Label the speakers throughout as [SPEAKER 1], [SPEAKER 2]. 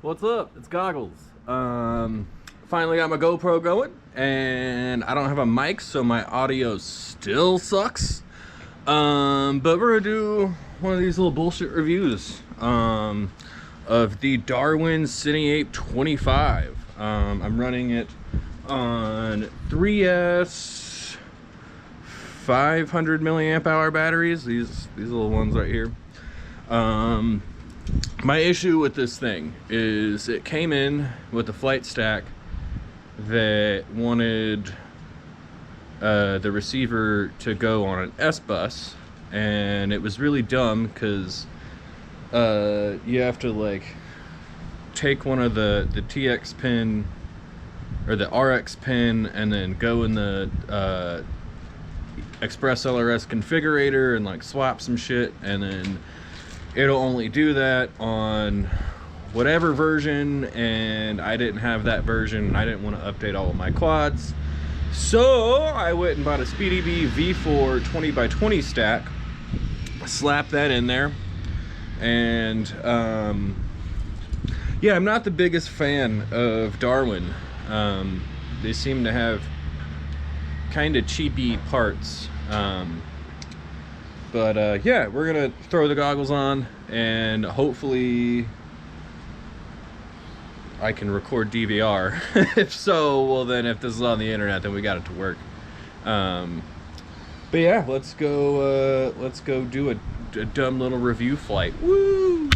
[SPEAKER 1] What's up? It's Goggles. Finally got my GoPro going, and I don't have a mic, so my audio still sucks. But we're gonna do one of these little bullshit reviews of the Darwin Cineape 25. I'm running it on 3S 500 milliamp hour batteries. These little ones right here. My issue with this thing is it came in with a flight stack that wanted the receiver to go on an S bus, and it was really dumb because you have to like take one of the TX pin or the RX pin and then go in the Express LRS configurator and like swap some shit, and then it'll only do that on whatever version, and I didn't have that version, and I didn't want to update all of my quads. So I went and bought a speedybee V4 20x20 stack, slapped that in there, and yeah, I'm not the biggest fan of Darwin. They seem to have kind of cheapy parts. But yeah, we're gonna throw the goggles on, and hopefully I can record DVR. If so, well then if this is on the internet, then we got it to work. But yeah, let's go do a dumb little review flight. Woo!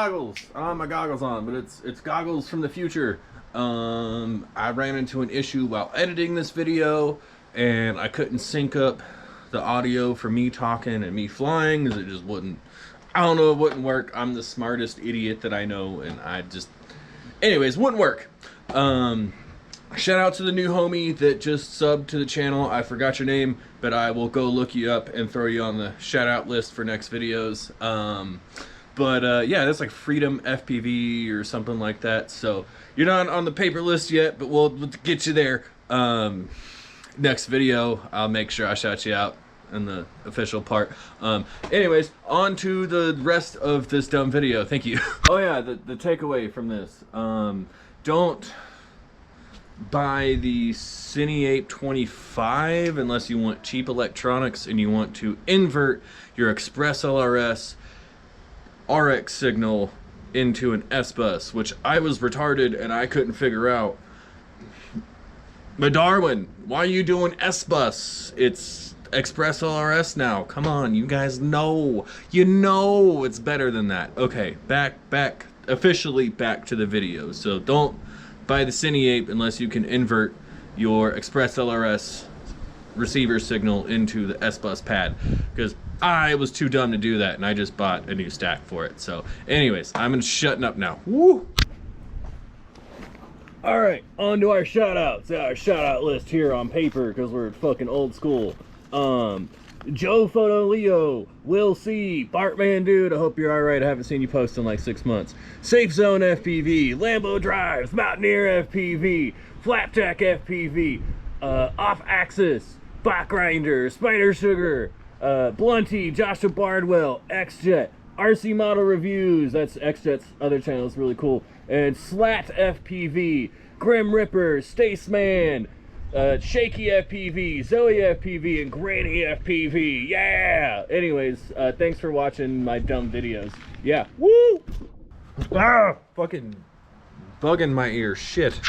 [SPEAKER 1] goggles. I don't have my goggles on, but it's goggles from the future. I ran into an issue while editing this video, and I couldn't sync up the audio for me talking and me flying, because it just wouldn't, I don't know, it wouldn't work. I'm the smartest idiot that I know, and I just, anyways, wouldn't work. Shout out to the new homie that just subbed to the channel. I forgot your name, but I will go look you up and throw you on the shout out list for next videos. Yeah, that's like Freedom FPV or something like that. So you're not on the paper list yet, but we'll get you there. Next video, I'll make sure I shout you out in the official part. Anyways, on to the rest of this dumb video. Thank you. Oh yeah, the takeaway from this. Don't buy the Cine 25 unless you want cheap electronics and you want to invert your Express LRS RX signal into an S-bus, which I was retarded and I couldn't figure out. But Darwin, why are you doing S-bus? It's Express LRS now. Come on, you guys know. You know it's better than that. Okay, officially back to the video. So don't buy the Cine 8 unless you can invert your Express LRS receiver signal into the S-bus pad, because I was too dumb to do that and I just bought a new stack for it. So anyways, I'm shutting up now. Woo! Alright, on to our shout outs. Our shout out list here on paper, because we're fucking old school. Joe Photo Leo, Will C, Bartman Dude, I hope you're alright. I haven't seen you post in like 6 months. Safe Zone FPV, Lambo Drives, Mountaineer FPV, Flat Tack FPV, Off Axis, Bot Grinder, Spider Sugar, Blunty, Joshua Bardwell, XJet, RC Model Reviews, that's XJet's other channel, it's really cool, and Slat FPV, Grim Ripper, Staceman, Shaky FPV, Zoe FPV, and Granny FPV. Yeah! Anyways, thanks for watching my dumb videos. Yeah. Woo! Ah! Fucking bug in my ear. Shit.